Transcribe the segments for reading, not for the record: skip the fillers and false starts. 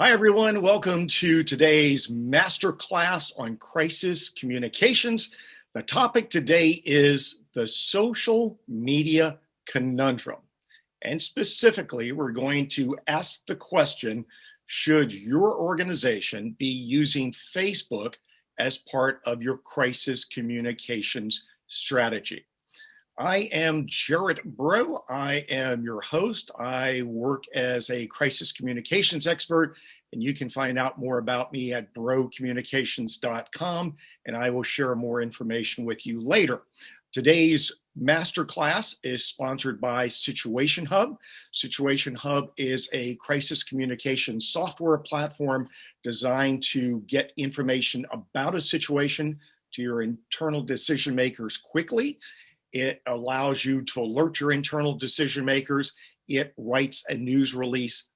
Hi, everyone. Welcome to today's masterclass on crisis communications. The topic today is the social media conundrum. And specifically, we're going to ask the question, should your organization be using Facebook as part of your crisis communications strategy? I am Jarrett Bro. I am your host. I work as a crisis communications expert, and you can find out more about me at brocommunications.com, and I will share more information with you later. Today's masterclass is sponsored by situationhub. situationhub is a crisis communication software platform designed to get information about a situation to your internal decision makers quickly. It allows you to alert your internal decision makers. It writes a news release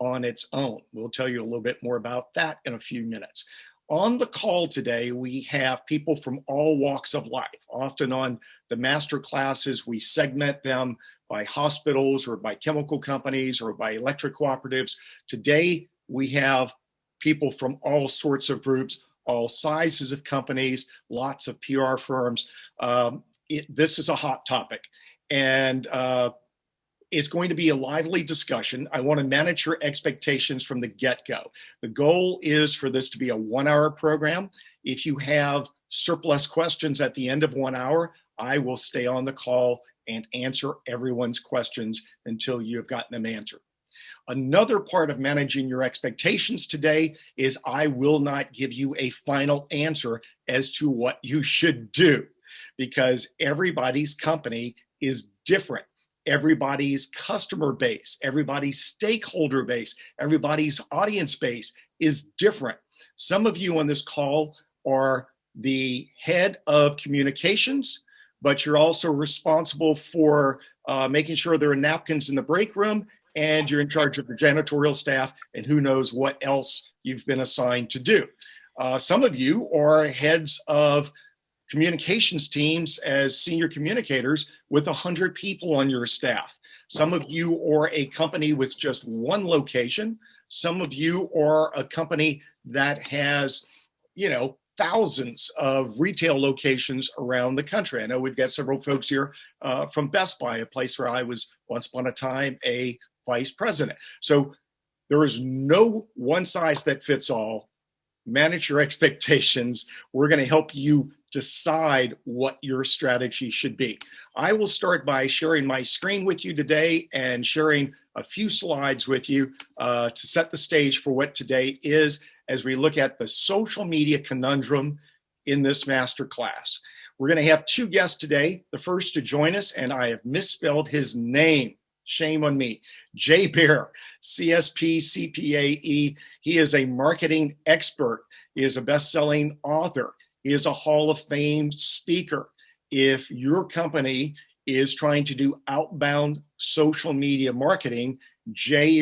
on its own. We'll tell you a little bit more about that in a few minutes. On the call today, we have people from all walks of life. Often on the master classes, we segment them by hospitals or by chemical companies or by electric cooperatives. Today, we have people from all sorts of groups, all sizes of companies, lots of PR firms. This is a hot topic, and it's going to be a lively discussion. I want to manage your expectations from the get-go. The goal is for this to be a 1-hour program. If you have surplus questions at the end of 1 hour, I will stay on the call and answer everyone's questions until you have gotten them answered. Another part of managing your expectations today is I will not give you a final answer as to what you should do, because everybody's company is different. Everybody's customer base, everybody's stakeholder base, everybody's audience base is different. Some of you on this call are the head of communications, but you're also responsible for making sure there are napkins in the break room, and you're in charge of the janitorial staff, and who knows what else you've been assigned to do. Some of you are heads of communications teams as senior communicators with 100 people on your staff. Some of you are a company with just one location. Some of you are a company that has, thousands of retail locations around the country. I know we've got several folks here from Best Buy, a place where I was once upon a time a vice president. So there is no one size that fits all. Manage your expectations. We're going to help you decide what your strategy should be. I will start by sharing my screen with you today and sharing a few slides with you to set the stage for what today is as we look at the social media conundrum in this masterclass. We're going to have two guests today. The first to join us, and I have misspelled his name. Shame on me. Jay Bear, CSP, CPAE. He is a marketing expert. He is a best-selling author. He is a Hall of Fame speaker. If your company is trying to do outbound social media marketing, Jay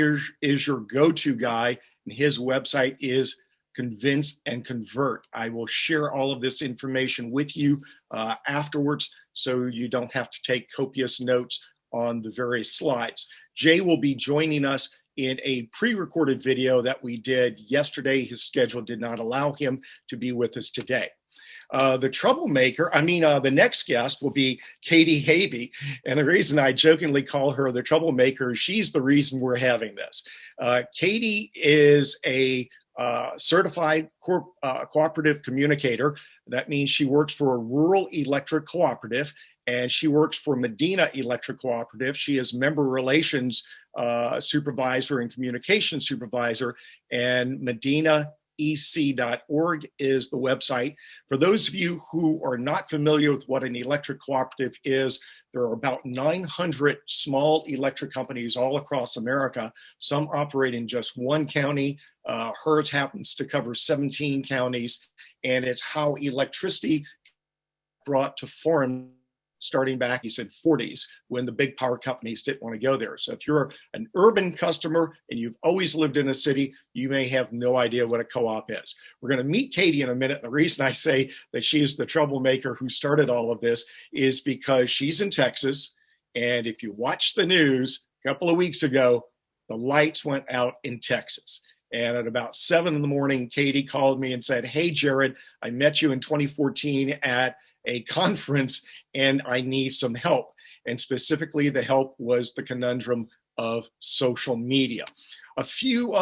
is your go-to guy, and his website is Convince and Convert. I will share all of this information with you afterwards, so you don't have to take copious notes on the various slides. Jay will be joining us in a pre-recorded video that we did yesterday. His schedule did not allow him to be with us today. The next guest will be Katie Habe. And the reason I jokingly call her the troublemaker is she's the reason we're having this. Katie is a certified cooperative communicator. That means she works for a rural electric cooperative, and she works for Medina Electric Cooperative. She is member relations supervisor and communication supervisor, and medinaec.org is the website. For those of you who are not familiar with what an electric cooperative is, there are about 900 small electric companies all across America. Some operate in just one county. Hers happens to cover 17 counties, and it's how electricity brought to farm starting back, he said, 40s, when the big power companies didn't want to go there. So if you're an urban customer and you've always lived in a city, you may have no idea what a co-op is. We're going to meet Katie in a minute. The reason I say that she is the troublemaker who started all of this is because she's in Texas. And if you watch the news a couple of weeks ago, the lights went out in Texas. And at about 7 in the morning, Katie called me and said, "Hey, Jared, I met you in 2014 at a conference and I need some help." And specifically, the help was the conundrum of social media. A few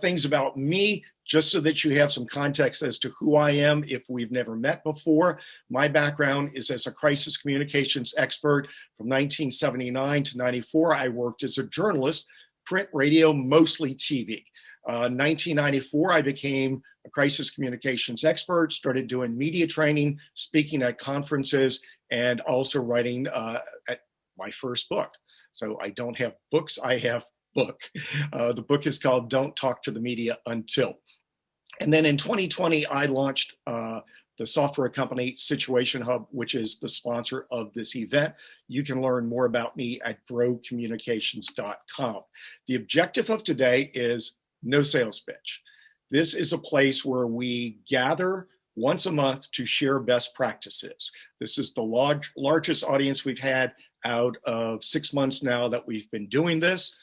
things about me, just so that you have some context as to who I am if we've never met before. My background is as a crisis communications expert. From 1979 to 94, I worked as a journalist, print, radio, mostly TV. 1994, I became a crisis communications expert, started doing media training, speaking at conferences, and also writing my first book. So I don't have books, I have book. The book is called Don't Talk to the Media Until. And then in 2020, I launched the software company situationhub, which is the sponsor of this event. You can learn more about me at growcommunications.com. The objective of today is no sales pitch. This is a place where we gather once a month to share best practices. This is the largest audience we've had out of 6 months now that we've been doing this.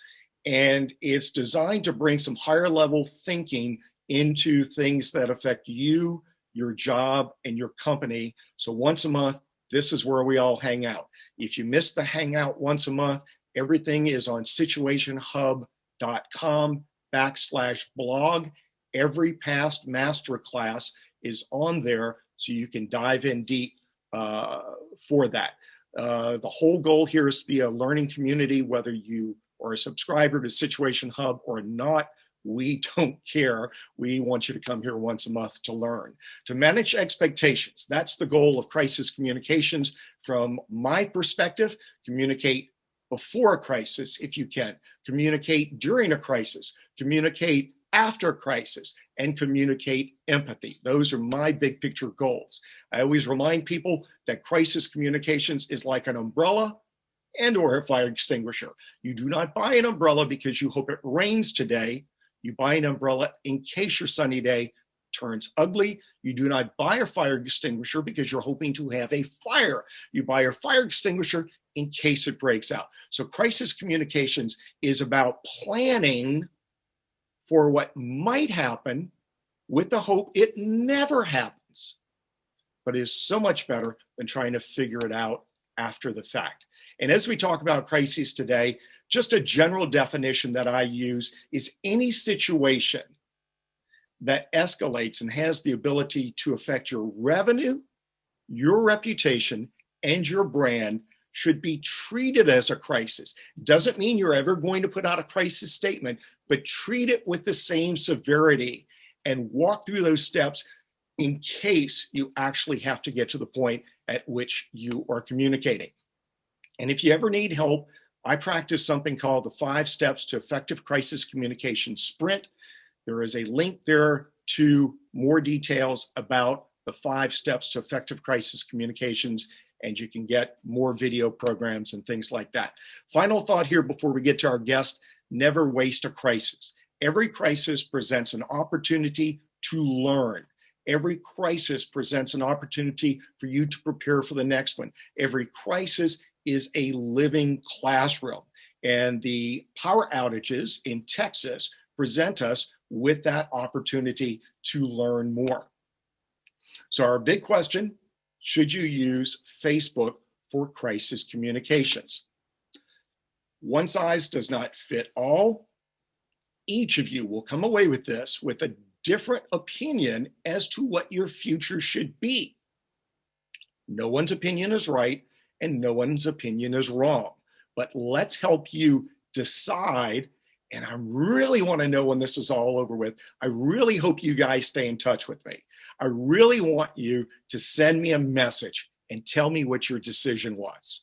And it's designed to bring some higher level thinking into things that affect you, your job, and your company. So once a month, this is where we all hang out. If you miss the hangout once a month, everything is on situationhub.com/blog. Every past masterclass is on there, so you can dive in deep for that. The whole goal here is to be a learning community, whether you are a subscriber to Situation Hub or not. We don't care. We want you to come here once a month to learn. To manage expectations, that's the goal of crisis communications. From my perspective, communicate before a crisis if you can, communicate during a crisis, communicate after a crisis, and communicate empathy. Those are my big picture goals. I always remind people that crisis communications is like an umbrella and or a fire extinguisher. You do not buy an umbrella because you hope it rains today. You buy an umbrella in case your sunny day turns ugly. You do not buy a fire extinguisher because you're hoping to have a fire. You buy a fire extinguisher in case it breaks out. So crisis communications is about planning for what might happen with the hope it never happens, but is so much better than trying to figure it out after the fact. And as we talk about crises today, just a general definition that I use is any situation that escalates and has the ability to affect your revenue, your reputation, and your brand should be treated as a crisis. Doesn't mean you're ever going to put out a crisis statement, but treat it with the same severity and walk through those steps in case you actually have to get to the point at which you are communicating. And if you ever need help, I practice something called the 5 Steps to Effective Crisis Communication Sprint. There is a link there to more details about the 5 steps to effective crisis communications, and you can get more video programs and things like that. Final thought here before we get to our guest: never waste a crisis. Every crisis presents an opportunity to learn. Every crisis presents an opportunity for you to prepare for the next one. Every crisis is a living classroom. And the power outages in Texas present us with that opportunity to learn more. So our big question: should you use Facebook for crisis communications? One size does not fit all. Each of you will come away with this with a different opinion as to what your future should be. No one's opinion is right and no one's opinion is wrong, but let's help you decide. And I really want to know when this is all over with. I really hope you guys stay in touch with me. I really want you to send me a message and tell me what your decision was.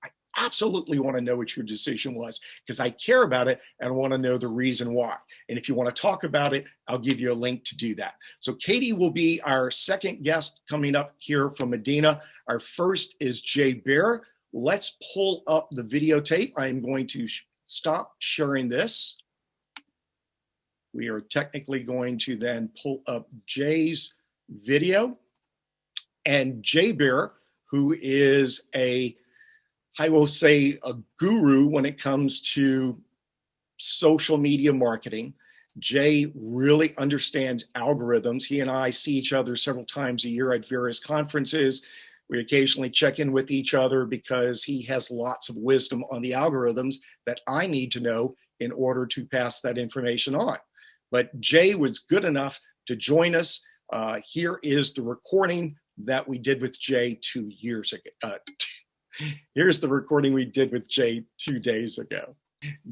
I absolutely want to know what your decision was because I care about it and I want to know the reason why. And if you want to talk about it, I'll give you a link to do that. So Katie will be our second guest coming up here from Medina. Our first is Jay Bear. Let's pull up the videotape. I am going to stop sharing this. We are technically going to then pull up Jay's video. And Jay Bear, who is I will say, a guru when it comes to social media marketing. Jay really understands algorithms. He and I see each other several times a year at various conferences. We occasionally check in with each other because he has lots of wisdom on the algorithms that I need to know in order to pass that information on. But Jay was good enough to join us. Here is the recording that we did with Jay 2 years ago. Here's the recording we did with Jay 2 days ago.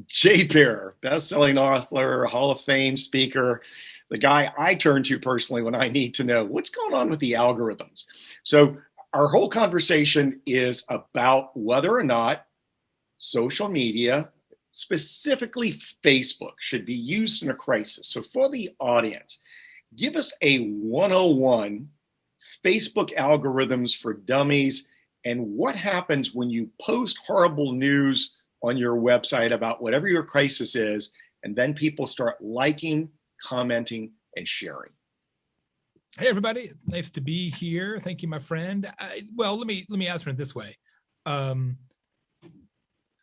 Jay Baer, best-selling author, Hall of Fame speaker, the guy I turn to personally when I need to know what's going on with the algorithms. So our whole conversation is about whether or not social media, specifically Facebook, should be used in a crisis. So for the audience, give us a 101 Facebook algorithms for dummies and what happens when you post horrible news on your website about whatever your crisis is, and then people start liking, commenting, and sharing. Hey, everybody. Nice to be here. Thank you, my friend. Well, let me answer it this way.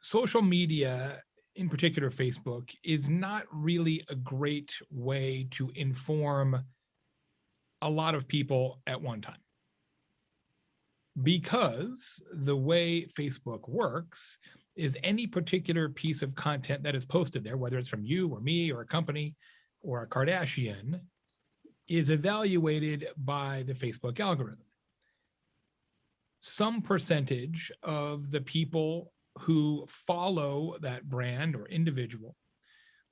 Social media, in particular Facebook, is not really a great way to inform a lot of people at one time. Because the way Facebook works is any particular piece of content that is posted there, whether it's from you or me or a company or a Kardashian, is evaluated by the Facebook algorithm. Some percentage of the people who follow that brand or individual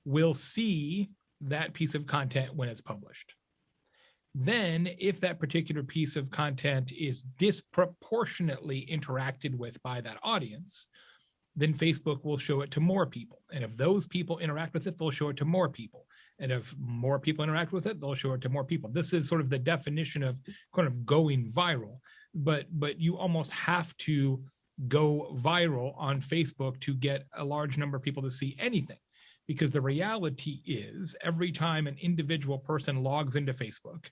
will see that piece of content when it's published. Then, if that particular piece of content is disproportionately interacted with by that audience, then Facebook will show it to more people. And if those people interact with it, they'll show it to more people. And if more people interact with it, they'll show it to more people. This is sort of the definition of kind of going viral. But you almost have to go viral on Facebook to get a large number of people to see anything. Because the reality is, every time an individual person logs into Facebook,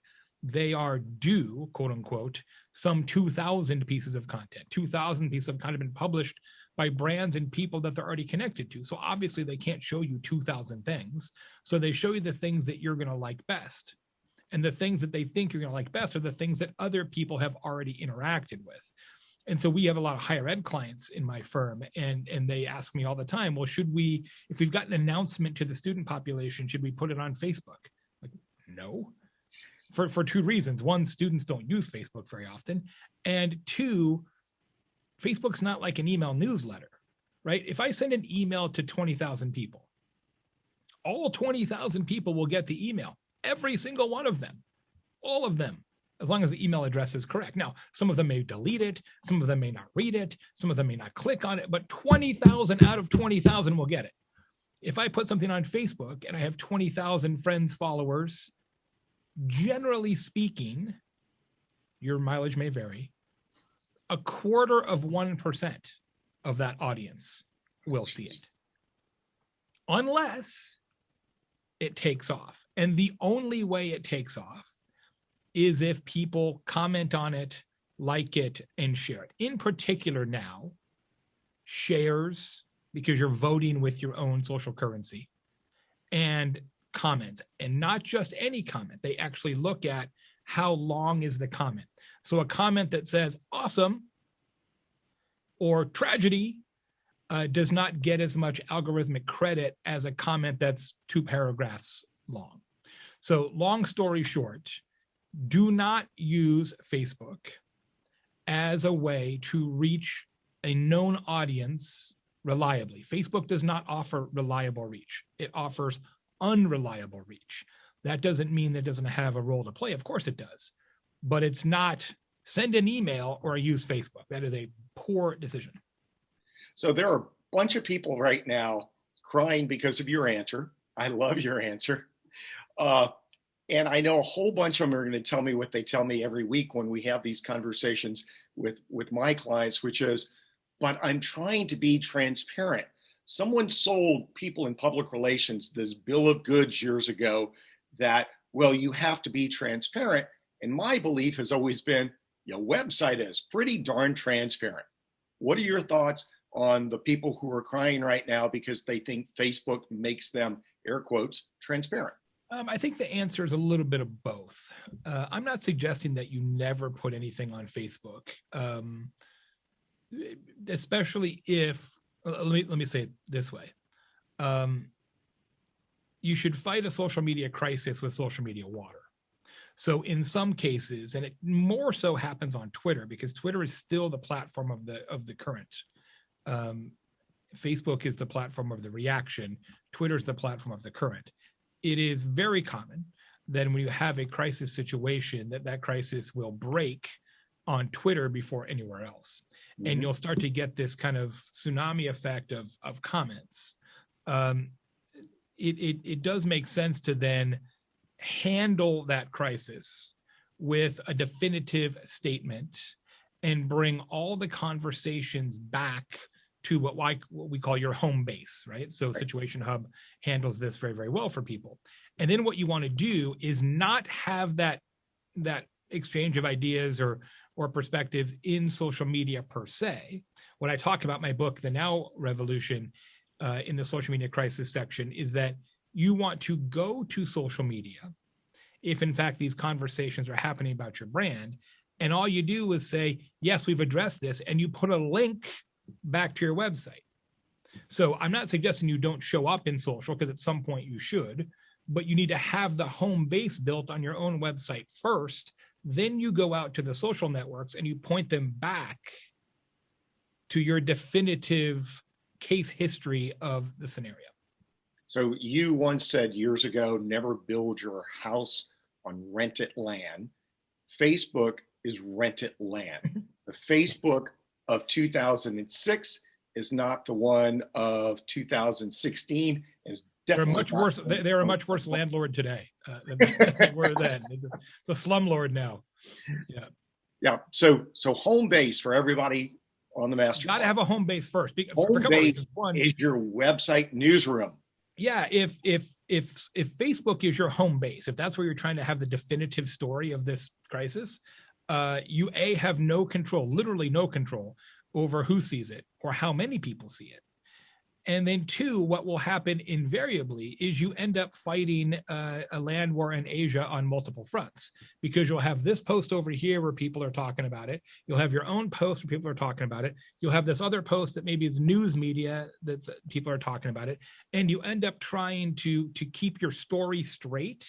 they are due, quote unquote, some 2,000 pieces of content. 2,000 pieces of content have been published by brands and people that they're already connected to. So obviously they can't show you 2,000 things. So they show you the things that you're going to like best. And the things that they think you're going to like best are the things that other people have already interacted with. And so we have a lot of higher ed clients in my firm, and they ask me all the time, well, should we, if we've got an announcement to the student population, should we put it on Facebook? Like, no, for two reasons. One, students don't use Facebook very often. And two, Facebook's not like an email newsletter, right? If I send an email to 20,000 people, all 20,000 people will get the email, every single one of them, all of them, as long as the email address is correct. Now, some of them may delete it, some of them may not read it, some of them may not click on it, but 20,000 out of 20,000 will get it. If I put something on Facebook and I have 20,000 friends, followers, generally speaking, your mileage may vary, 0.25% of that audience will see it. Unless it takes off. And the only way it takes off is if people comment on it, like it, and share it. In particular now, shares, because you're voting with your own social currency, and comments. And not just any comment. They actually look at how long is the comment. So a comment that says awesome or tragedy does not get as much algorithmic credit as a comment that's 2 paragraphs long. So long story short, do not use Facebook as a way to reach a known audience reliably. Facebook does not offer reliable reach. It offers unreliable reach. That doesn't mean that it doesn't have a role to play. Of course it does. But it's not send an email or use Facebook. That is a poor decision. So there are a bunch of people right now crying because of your answer. I love your answer. And I know a whole bunch of them are going to tell me what they tell me every week when we have these conversations with my clients, which is, but I'm trying to be transparent. Someone sold people in public relations this bill of goods years ago that, well, you have to be transparent. And my belief has always been, your website is pretty darn transparent. What are your thoughts on the people who are crying right now because they think Facebook makes them, air quotes, transparent? I think the answer is a little bit of both. I'm not suggesting that you never put anything on Facebook, especially if, let me say it this way. You should fight a social media crisis with social media water. So in some cases, and it more so happens on Twitter, because Twitter is still the platform of the current. Facebook is the platform of the reaction. Twitter is the platform of the current. It is very common that when you have a crisis situation, that crisis will break on Twitter before anywhere else. Mm-hmm. And you'll start to get this kind of tsunami effect of comments. It does make sense to then handle that crisis with a definitive statement and bring all the conversations back to what we call your home base, right? So right. situationhub handles this very, very well for people. And then what you want to do is not have that exchange of ideas or perspectives in social media per se. When I talk about my book, The Now Revolution, in the social media crisis section, is that you want to go to social media if in fact these conversations are happening about your brand, and all you do is say, yes, we've addressed this, and you put a link back to your website. So I'm not suggesting you don't show up in social, because at some point you should, but you need to have the home base built on your own website first. Then you go out to the social networks and you point them back to your definitive case history of the scenario. So you once said years ago, never build your house on rented land. Facebook is rented land. The Facebook of 2006 is not the one of 2016. Is definitely much worse. They're a much worse landlord today than they were then. It's a slumlord now. Yeah. Yeah. So home base for everybody on the master. You got to have a home base first. Home base is your website newsroom. Yeah. If Facebook is your home base, if that's where you're trying to have the definitive story of this crisis, you have no control, literally no control over who sees it or how many people see it. And then two, what will happen invariably is you end up fighting a land war in Asia on multiple fronts, because you'll have this post over here where people are talking about it. You'll have your own post where people are talking about it. You'll have this other post that maybe is news media that people are talking about it. And you end up trying to keep your story straight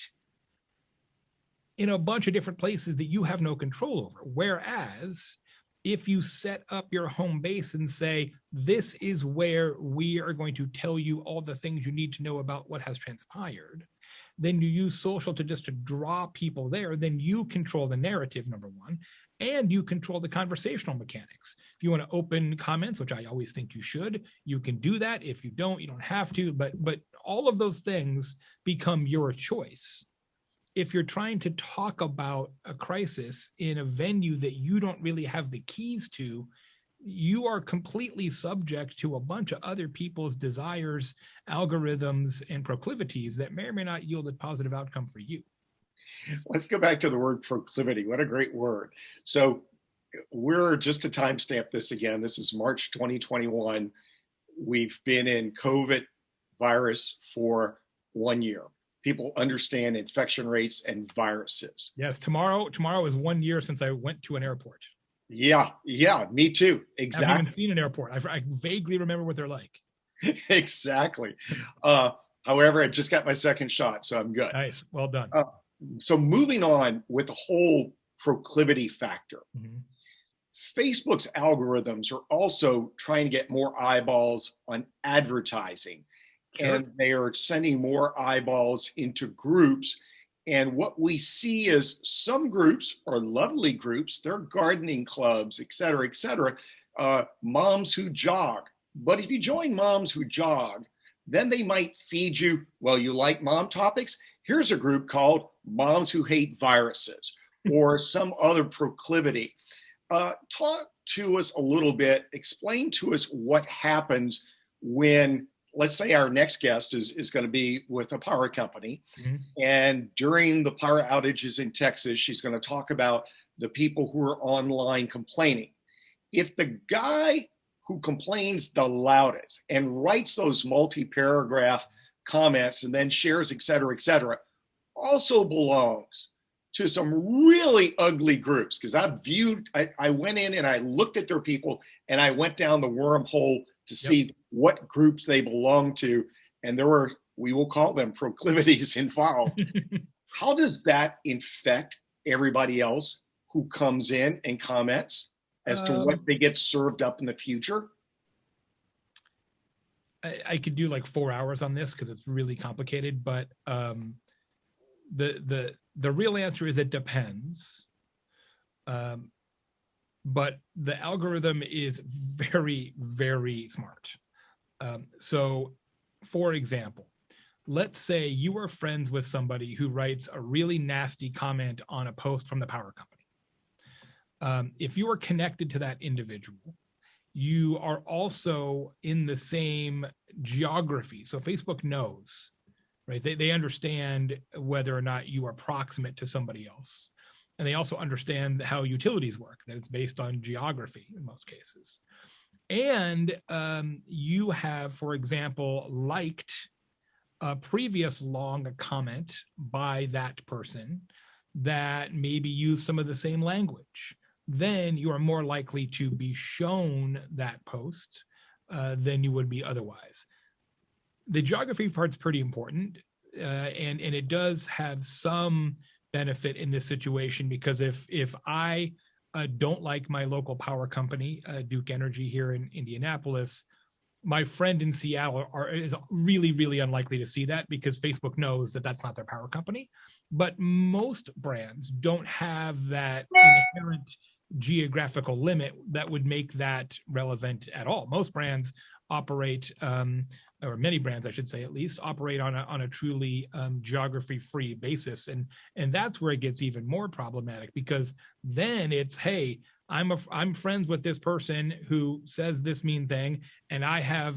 in a bunch of different places that you have no control over. Whereas if you set up your home base and say, this is where we are going to tell you all the things you need to know about what has transpired, then you use social to draw people there. Then you control the narrative, number one, and you control the conversational mechanics. If you want to open comments, which I always think you should, you can do that. If you don't, you don't have to, but all of those things become your choice. If you're trying to talk about a crisis in a venue that you don't really have the keys to, you are completely subject to a bunch of other people's desires, algorithms, and proclivities that may or may not yield a positive outcome for you. Let's go back to the word proclivity. What a great word. So we're just to timestamp this again. This is March 2021. We've been in COVID virus for 1 year. People understand infection rates and viruses. Yes, tomorrow is 1 year since I went to an airport. Yeah, me too. Exactly. I haven't even seen an airport. I vaguely remember what they're like. Exactly. However, I just got my second shot, so I'm good. Nice, well done. So moving on with the whole proclivity factor. Mm-hmm. Facebook's algorithms are also trying to get more eyeballs on advertising. Sure. And they are sending more eyeballs into groups. And what we see is some groups are lovely groups. They're gardening clubs, et cetera, moms who jog. But if you join Moms Who Jog, then they might feed you, well, you like mom topics? Here's a group called Moms Who Hate Viruses, or some other proclivity. Talk to us a little bit, explain to us what happens when, let's say our next guest is going to be with a power company. Mm-hmm. And during the power outages in Texas, she's going to talk about the people who are online complaining. If the guy who complains the loudest and writes those multi-paragraph comments and then shares, et cetera, also belongs to some really ugly groups, because I went in and I looked at their people and I went down the wormhole to see what groups they belong to. And there were, we will call them proclivities involved. How does that infect everybody else who comes in and comments as to what they get served up in the future? I could do like 4 hours on this because it's really complicated, but the real answer is it depends. But the algorithm is very, very smart. So, for example, let's say you are friends with somebody who writes a really nasty comment on a post from the power company. If you are connected to that individual, you are also in the same geography. So Facebook knows, right? They understand whether or not you are proximate to somebody else. And they also understand how utilities work, that it's based on geography in most cases. And you have, for example, liked a previous long comment by that person that maybe used some of the same language. Then you are more likely to be shown that post than you would be otherwise. The geography part's pretty important, and it does have some benefit in this situation, because if I don't like my local power company, Duke Energy here in Indianapolis, my friend in Seattle is really, really unlikely to see that because Facebook knows that that's not their power company. But most brands don't have that inherent geographical limit that would make that relevant at all. Most brands operate, or many brands, I should say, at least operate on a truly geography-free basis, and that's where it gets even more problematic, because then it's, hey, I'm friends with this person who says this mean thing, and I have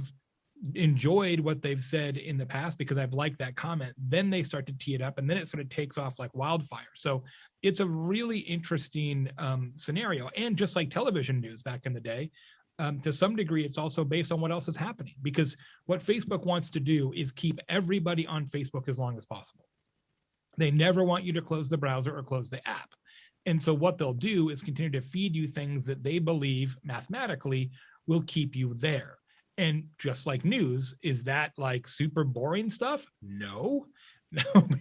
enjoyed what they've said in the past because I've liked that comment. Then they start to tee it up, and then it sort of takes off like wildfire. So it's a really interesting scenario. And just like television news back in the day, to some degree, it's also based on what else is happening, because what Facebook wants to do is keep everybody on Facebook as long as possible. They never want you to close the browser or close the app. And so what they'll do is continue to feed you things that they believe mathematically will keep you there. And just like news, is that like super boring stuff? No,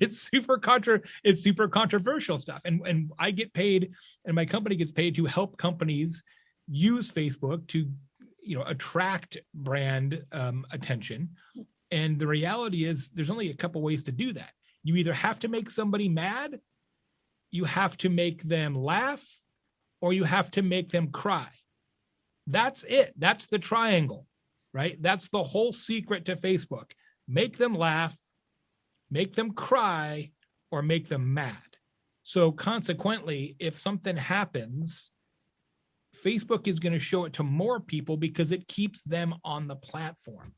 it's super controversial stuff. And I get paid, and my company gets paid to help companies use Facebook to, attract brand attention. And the reality is there's only a couple ways to do that. You either have to make somebody mad, you have to make them laugh, or you have to make them cry. That's it. That's the triangle, right? That's the whole secret to Facebook. Make them laugh, make them cry, or make them mad. So consequently, if something happens, Facebook is going to show it to more people because it keeps them on the platform.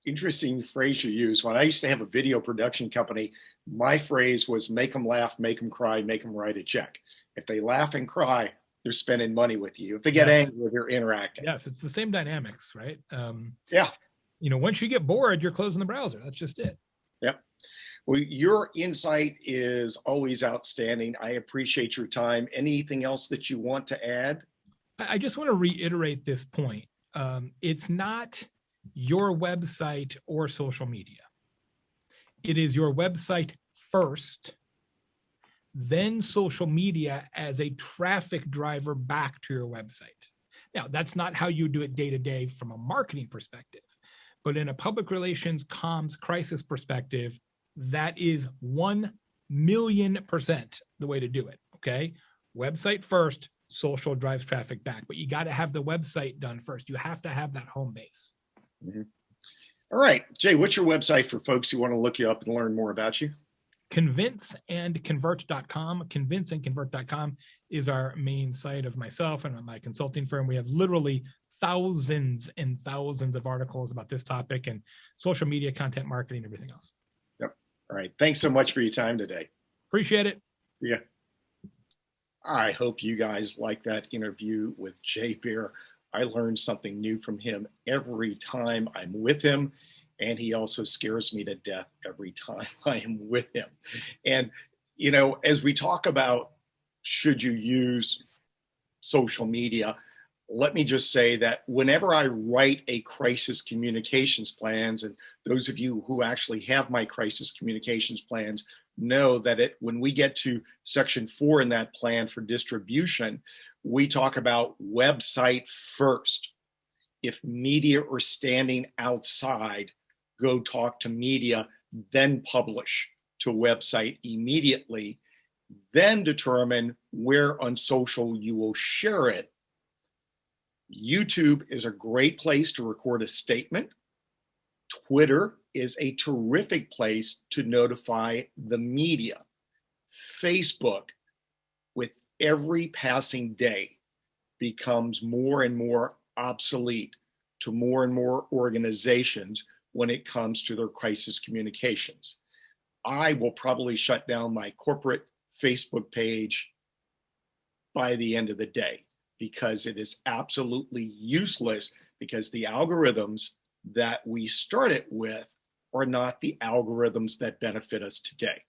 Interesting phrase you use. When I used to have a video production company, my phrase was make them laugh, make them cry, make them write a check. If they laugh and cry, they're spending money with you. If they get angry, they're interacting. Yes, it's the same dynamics, right? Yeah. Once you get bored, you're closing the browser. That's just it. Yep. Well, your insight is always outstanding. I appreciate your time. Anything else that you want to add? I just want to reiterate this point. It's not your website or social media. It is your website first, then social media as a traffic driver back to your website. Now, that's not how you do it day to day from a marketing perspective, but in a public relations comms crisis perspective, that is 1,000,000% the way to do it. Okay. Website first, social drives traffic back, but you got to have the website done first. You have to have that home base. Mm-hmm. All right, Jay, what's your website for folks who want to look you up and learn more about you? Convinceandconvert.com. Convinceandconvert.com is our main site of myself and my consulting firm. We have literally thousands and thousands of articles about this topic and social media, content marketing, everything else. Yep. All right. Thanks so much for your time today. Appreciate it. See ya. I hope you guys like that interview with Jay Beer. I learned something new from him every time I'm with him. and he also scares me to death every time I am with him. And, as we talk about should you use social media, let me just say that whenever I write a crisis communications plans, and those of you who actually have my crisis communications plans know that when we get to section 4 in that plan for distribution, we talk about website first. If media are standing outside, go talk to media, then publish to website immediately, then determine where on social you will share it. YouTube is a great place to record a statement. Twitter is a terrific place to notify the media. Facebook, with every passing day, becomes more and more obsolete to more and more organizations when it comes to their crisis communications. I will probably shut down my corporate Facebook page by the end of the day, because it is absolutely useless, because the algorithms that we started with are not the algorithms that benefit us today.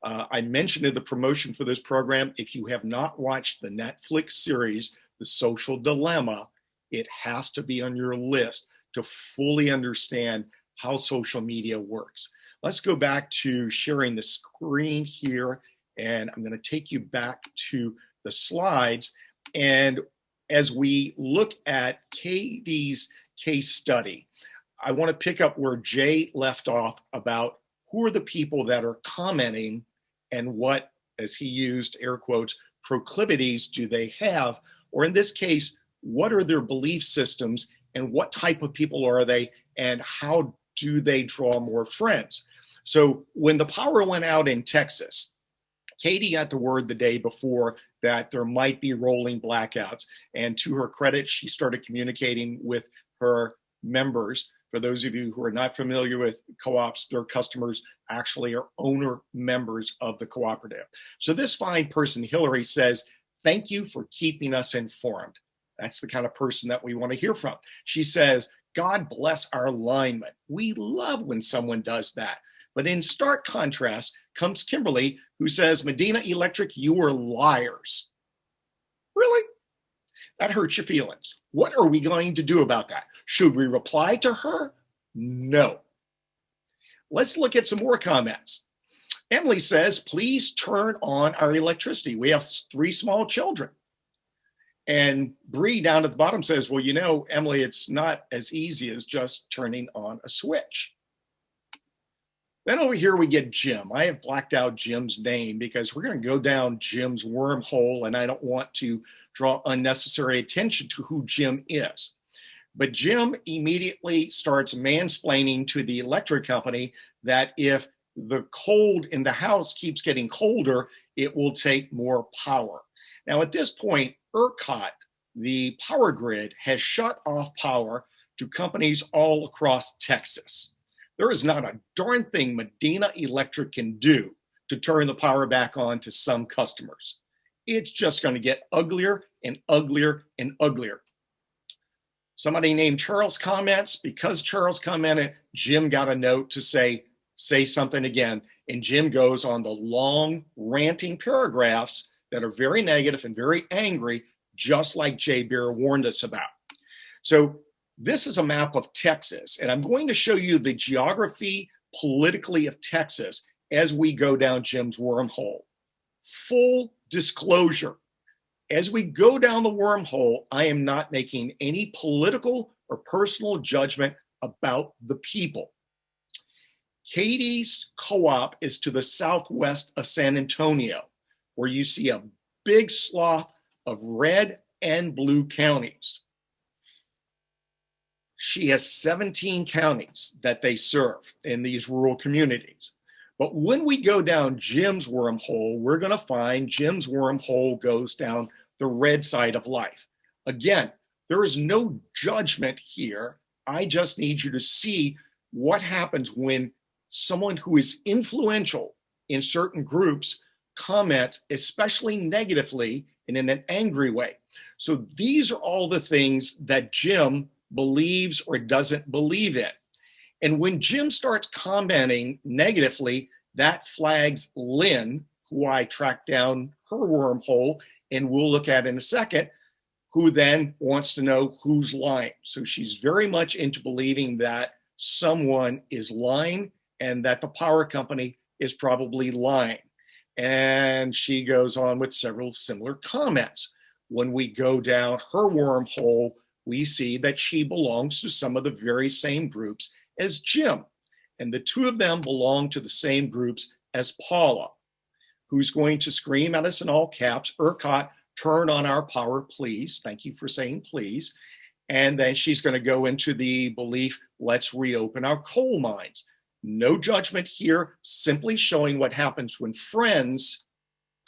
I mentioned in the promotion for this program, if you have not watched the Netflix series, The Social Dilemma, it has to be on your list to fully understand how social media works. Let's go back to sharing the screen here, and I'm going to take you back to the slides. And as we look at Katie's case study, I want to pick up where Jay left off about who are the people that are commenting and what, as he used air quotes, proclivities do they have? Or in this case, what are their belief systems and what type of people are they and how do they draw more friends? So when the power went out in Texas, Katie got the word the day before that there might be rolling blackouts. And to her credit, she started communicating with her members. For those of you who are not familiar with co-ops, their customers actually are owner members of the cooperative. So this fine person, Hillary, says, "Thank you for keeping us informed." That's the kind of person that we want to hear from. She says, "God bless our linemen. We love when someone does that." But in stark contrast comes Kimberly, who says, "Medina Electric, you are liars." Really? That hurts your feelings. What are we going to do about that? Should we reply to her? No. Let's look at some more comments. Emily says, "Please turn on our electricity. We have 3 small children." And Bree down at the bottom says, "Well, Emily, it's not as easy as just turning on a switch." Then over here we get Jim. I have blacked out Jim's name because we're going to go down Jim's wormhole, and I don't want to draw unnecessary attention to who Jim is. But Jim immediately starts mansplaining to the electric company that if the cold in the house keeps getting colder, it will take more power. Now, at this point, ERCOT, the power grid, has shut off power to companies all across Texas. There is not a darn thing Medina Electric can do to turn the power back on to some customers. It's just going to get uglier and uglier and uglier. Somebody named Charles comments. Because Charles commented, Jim got a note to say something again. And Jim goes on the long ranting paragraphs that are very negative and very angry, just like Jay Bear warned us about. So this is a map of Texas, and I'm going to show you the geography politically of Texas as we go down Jim's wormhole. Full disclosure, as we go down the wormhole, I am not making any political or personal judgment about the people. Katie's co-op is to the southwest of San Antonio, where you see a big swath of red and blue counties. She has 17 counties that they serve in these rural communities. But when we go down Jim's wormhole, we're going to find Jim's wormhole goes down the red side of life. Again, there is no judgment here. I just need you to see what happens when someone who is influential in certain groups comments, especially negatively and in an angry way. So these are all the things that Jim believes or doesn't believe in. And when Jim starts commenting negatively, that flags Lynn, who I tracked down her wormhole, and we'll look at in a second, who then wants to know who's lying. So she's very much into believing that someone is lying and that the power company is probably lying. And she goes on with several similar comments. When we go down her wormhole, we see that she belongs to some of the very same groups as Jim. And the two of them belong to the same groups as Paula, who's going to scream at us in all caps, ERCOT, turn on our power, please. Thank you for saying please. And then she's going to go into the belief, let's reopen our coal mines. No judgment here, simply showing what happens when friends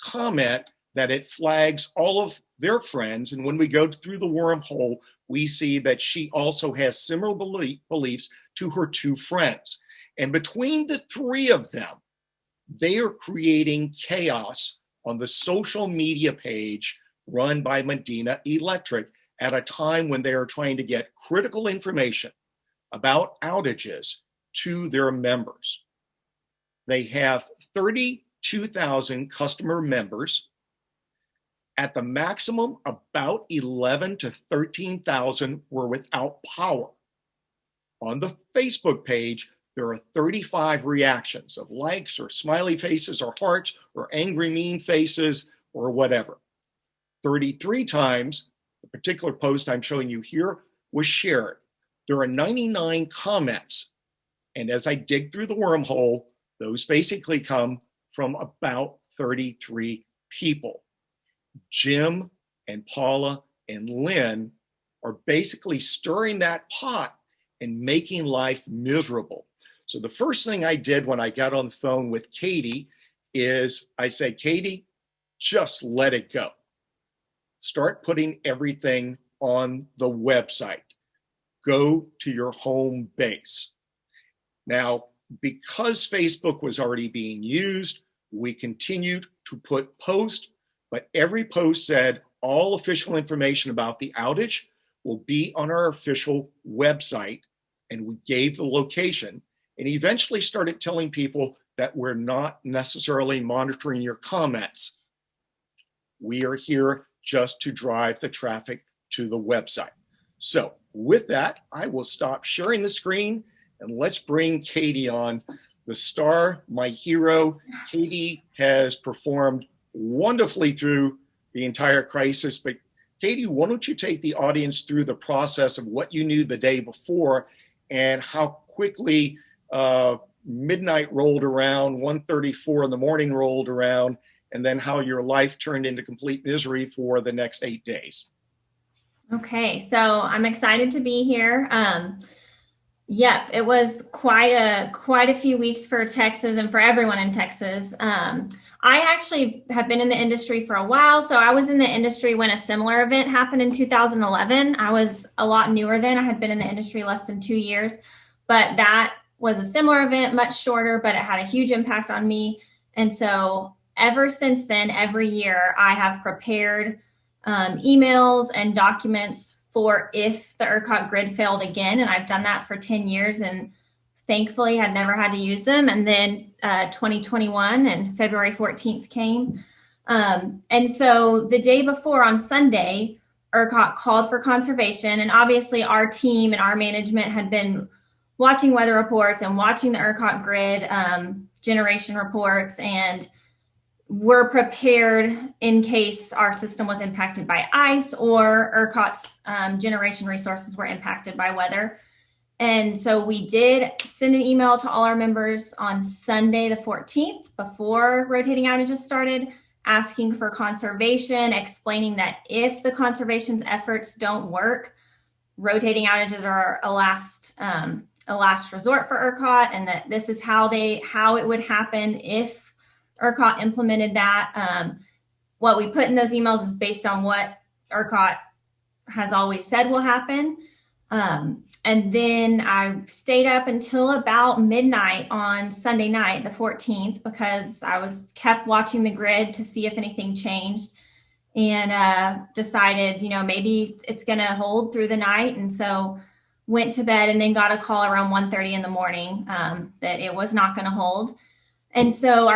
comment that it flags all of their friends. And when we go through the wormhole, we see that she also has similar beliefs to her two friends. And between the three of them, they are creating chaos on the social media page run by Medina Electric at a time when they are trying to get critical information about outages to their members. They have 32,000 customer members. At the maximum, about 11 to 13,000 were without power. On the Facebook page, there are 35 reactions of likes or smiley faces or hearts or angry mean faces or whatever. 33 times, the particular post I'm showing you here was shared. There are 99 comments. And as I dig through the wormhole, those basically come from about 33 people. Jim and Paula and Lynn are basically stirring that pot and making life miserable. So the first thing I did when I got on the phone with Katie is I said, Katie, just let it go. Start putting everything on the website. Go to your home base. Now, because Facebook was already being used, we continued to put posts, but every post said all official information about the outage will be on our official website, and we gave the location, and eventually started telling people that we're not necessarily monitoring your comments. We are here just to drive the traffic to the website. So with that, I will stop sharing the screen and let's bring Katie on, the star, my hero. Katie has performed wonderfully through the entire crisis, but Katie, why don't you take the audience through the process of what you knew the day before and how quickly midnight rolled around, 1:34 in the morning rolled around, and then how your life turned into complete misery for the next 8 days. Okay, so I'm excited to be here. Yep, it was quite a few weeks for Texas and for everyone in Texas. I actually have been in the industry for a while, so I was in the industry when a similar event happened in 2011. I was a lot newer then. I had been in the industry less than 2 years, but that was a similar event, much shorter, but it had a huge impact on me. And so ever since then, every year I have prepared emails and documents for if the ERCOT grid failed again. And I've done that for 10 years and thankfully had never had to use them. And then 2021 and February 14th came. And so the day before on Sunday, ERCOT called for conservation. And obviously our team and our management had been watching weather reports and watching the ERCOT grid generation reports, and we're prepared in case our system was impacted by ice or ERCOT's generation resources were impacted by weather. And so we did send an email to all our members on Sunday, the 14th, before rotating outages started, asking for conservation, explaining that if the conservation's efforts don't work, rotating outages are a last resort for ERCOT, and that this is how it would happen if ERCOT implemented that. What we put in those emails is based on what ERCOT has always said will happen. And then I stayed up until about midnight on Sunday night, the 14th, because I kept watching the grid to see if anything changed, and decided, maybe it's going to hold through the night. And so went to bed, and then got a call around 1:30 in the morning that it was not going to hold. And so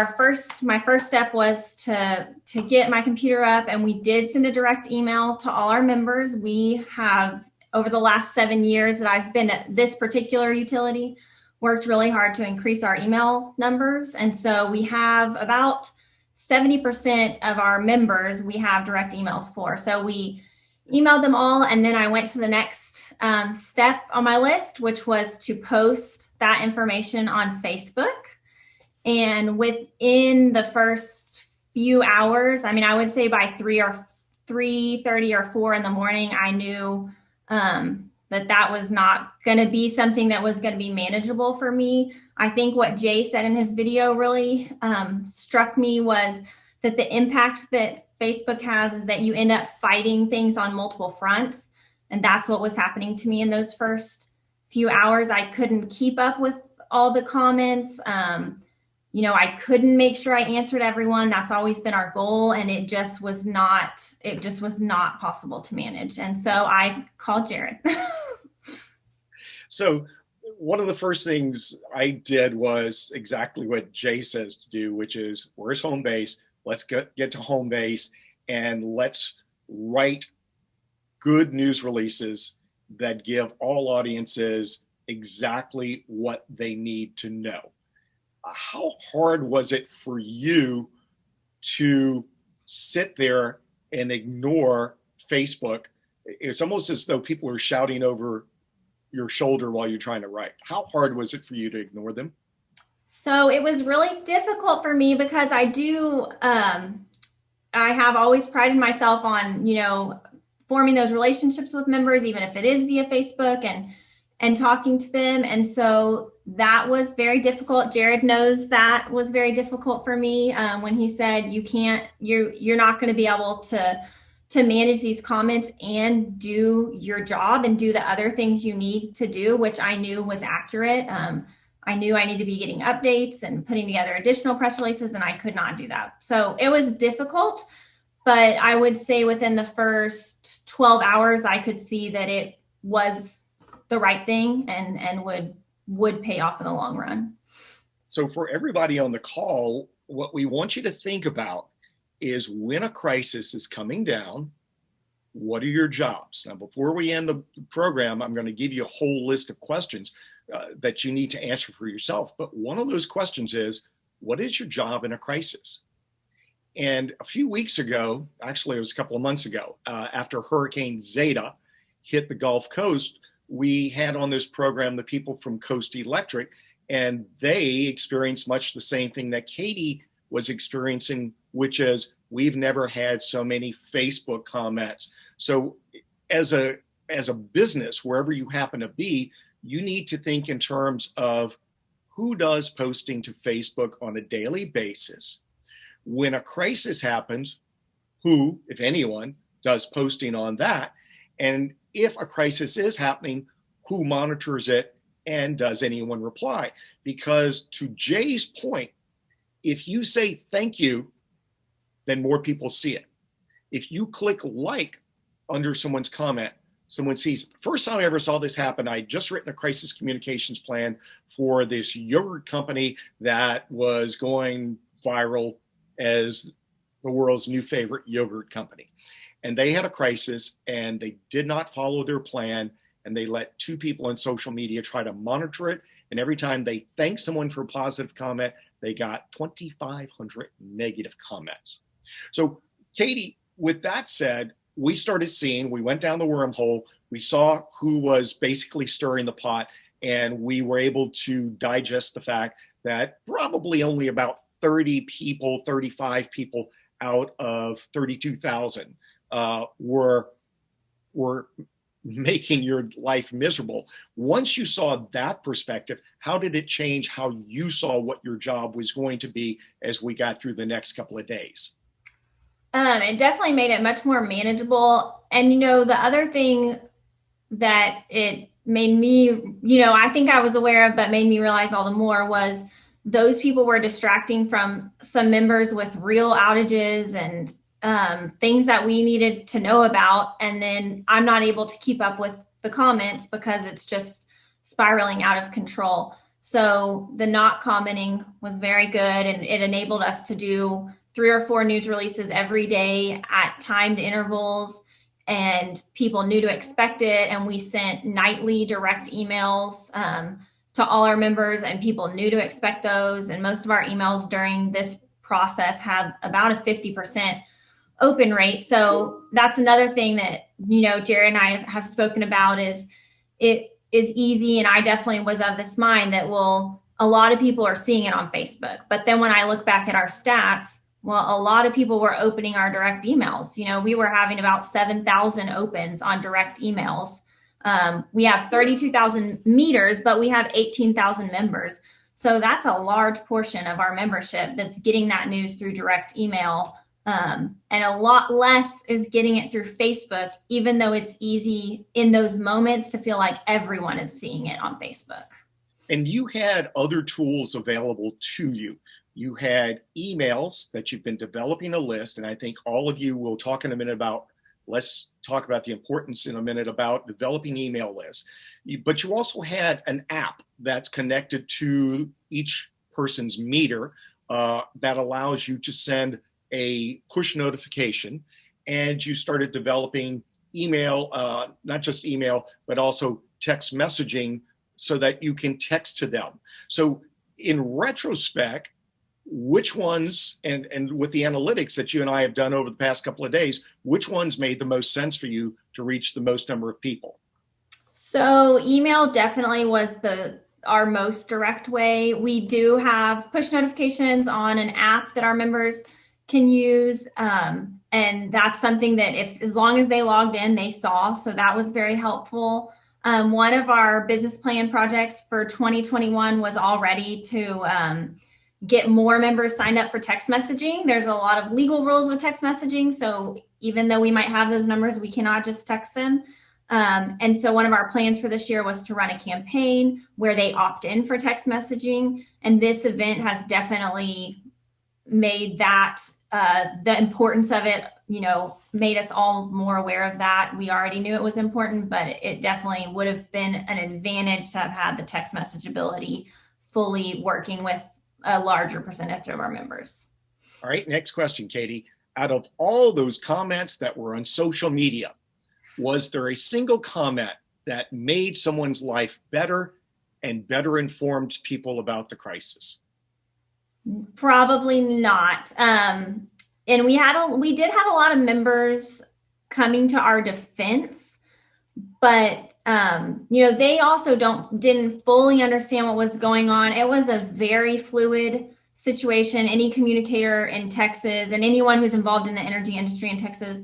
my first step was to get my computer up, and we did send a direct email to all our members. We have, over the last 7 years that I've been at this particular utility, worked really hard to increase our email numbers. And so we have about 70% of our members we have direct emails for. So we emailed them all, and then I went to the next step on my list, which was to post that information on Facebook. And within the first few hours, I mean, I would say by 3:30 or 4 in the morning, I knew that was not going to be something that was going to be manageable for me. I think what Jay said in his video really struck me was that the impact that Facebook has is that you end up fighting things on multiple fronts. And that's what was happening to me in those first few hours. I couldn't keep up with all the comments. I couldn't make sure I answered everyone. That's always been our goal. And it just was not possible to manage. And so I called Jared. So one of the first things I did was exactly what Jay says to do, which is, where's home base? Let's get to home base, and let's write good news releases that give all audiences exactly what they need to know. How hard was it for you to sit there and ignore Facebook? It's almost as though people are shouting over your shoulder while you're trying to write. How hard was it for you to ignore them? So it was really difficult for me because I have always prided myself on, forming those relationships with members, even if it is via Facebook, and talking to them. And so that was very difficult. Jared knows that was very difficult for me when he said, you're not going to be able to manage these comments and do your job and do the other things you need to do, which I knew was accurate. I knew I needed to be getting updates and putting together additional press releases, and I could not do that. So it was difficult, but I would say within the first 12 hours, I could see that it was the right thing and would pay off in the long run. So for everybody on the call, what we want you to think about is, when a crisis is coming down, what are your jobs? Now, before we end the program, I'm going to give you a whole list of questions that you need to answer for yourself. But one of those questions is, what is your job in a crisis? And a few weeks ago, actually it was a couple of months ago, after Hurricane Zeta hit the Gulf Coast, we had on this program the people from Coast Electric, and they experienced much the same thing that Katie was experiencing, which is, we've never had so many Facebook comments. So as a business, wherever you happen to be, you need to think in terms of who does posting to Facebook on a daily basis. When a crisis happens, who, if anyone, does posting on that? And if a crisis is happening, who monitors it, and does anyone reply? Because to Jay's point, if you say thank you, then more people see it. If you click like under someone's comment, someone sees. First time I ever saw this happen, I had just written a crisis communications plan for this yogurt company that was going viral as the world's new favorite yogurt company. And they had a crisis, and they did not follow their plan, and they let two people on social media try to monitor it. And every time they thanked someone for a positive comment, they got 2,500 negative comments. So, Katie, with that said, we went down the wormhole, we saw who was basically stirring the pot, and we were able to digest the fact that probably only about 35 people out of 32,000 were making your life miserable. Once you saw that perspective, how did it change how you saw what your job was going to be as we got through the next couple of days? It definitely made it much more manageable. And, the other thing that it made me, I think I was aware of, but made me realize all the more, was those people were distracting from some members with real outages and things that we needed to know about. And then I'm not able to keep up with the comments because it's just spiraling out of control. So the not commenting was very good, and it enabled us to do 3 or 4 news releases every day at timed intervals, and people knew to expect it. And we sent nightly direct emails to all our members, and people knew to expect those. And most of our emails during this process had about a 50% open rate. So that's another thing that, Jared and I have spoken about is it is easy. And I definitely was of this mind that, well, a lot of people are seeing it on Facebook. But then when I look back at our stats, well, a lot of people were opening our direct emails. We were having about 7,000 opens on direct emails. We have 32,000 meters, but we have 18,000 members. So that's a large portion of our membership that's getting that news through direct email. And a lot less is getting it through Facebook, even though it's easy in those moments to feel like everyone is seeing it on Facebook. And you had other tools available to you. You had emails that you've been developing a list, and I think all of you will talk in a minute about, let's talk about the importance in a minute about developing email lists. But you also had an app that's connected to each person's meter that allows you to send a push notification, and you started developing email, not just email, but also text messaging so that you can text to them. So in retrospect, which ones, and with the analytics that you and I have done over the past couple of days, which ones made the most sense for you to reach the most number of people? So email definitely was our most direct way. We do have push notifications on an app that our members can use. And that's something that as long as they logged in, they saw. So that was very helpful. One of our business plan projects for 2021 was already to get more members signed up for text messaging. There's a lot of legal rules with text messaging. So even though we might have those numbers, we cannot just text them. And so one of our plans for this year was to run a campaign where they opt in for text messaging. And this event has definitely made that the importance of it, made us all more aware of that. We already knew it was important, but it definitely would have been an advantage to have had the text message ability fully working with a larger percentage of our members. All right, next question, Katie. Out of all those comments that were on social media, was there a single comment that made someone's life better and better informed people about the crisis? Probably not. And we did have a lot of members coming to our defense, but they also didn't fully understand what was going on. It was a very fluid situation. Any communicator in Texas and anyone who's involved in the energy industry in Texas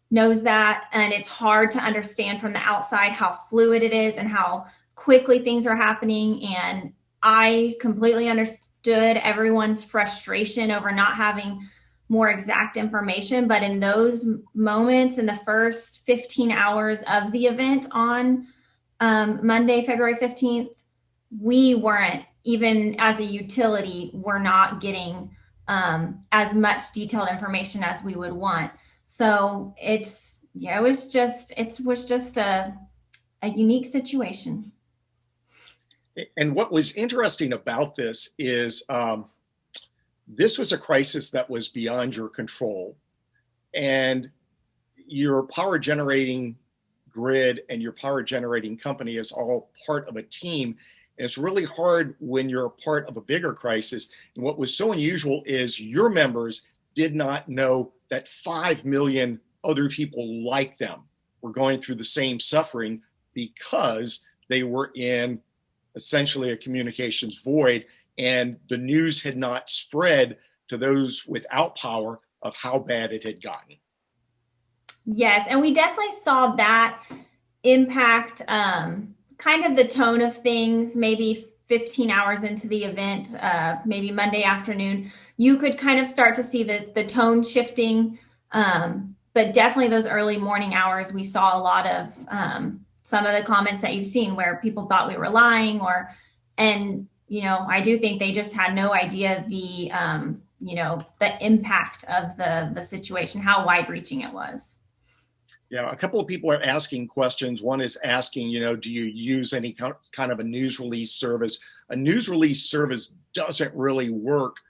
knows that. And it's hard to understand from the outside how fluid it is and how quickly things are happening. And I completely understood everyone's frustration over not having more exact information. But in those moments, in the first 15 hours of the event on Monday, February 15th, we weren't, even as a utility, we're not getting as much detailed information as we would want. So it was just a unique situation. And what was interesting about this is this was a crisis that was beyond your control, and your power generating grid and your power generating company is all part of a team. And it's really hard when you're a part of a bigger crisis. And what was so unusual is your members did not know that 5 million other people like them were going through the same suffering because they were in essentially a communications void, and the news had not spread to those without power of how bad it had gotten. Yes, and we definitely saw that impact kind of the tone of things, maybe 15 hours into the event, maybe Monday afternoon. You could kind of start to see the tone shifting, but definitely those early morning hours, we saw a lot of some of the comments that you've seen where people thought we were lying, and I do think they just had no idea the impact of the situation, how wide reaching it was. Yeah, a couple of people are asking questions. One is asking, do you use any kind of a news release service? A news release service doesn't really work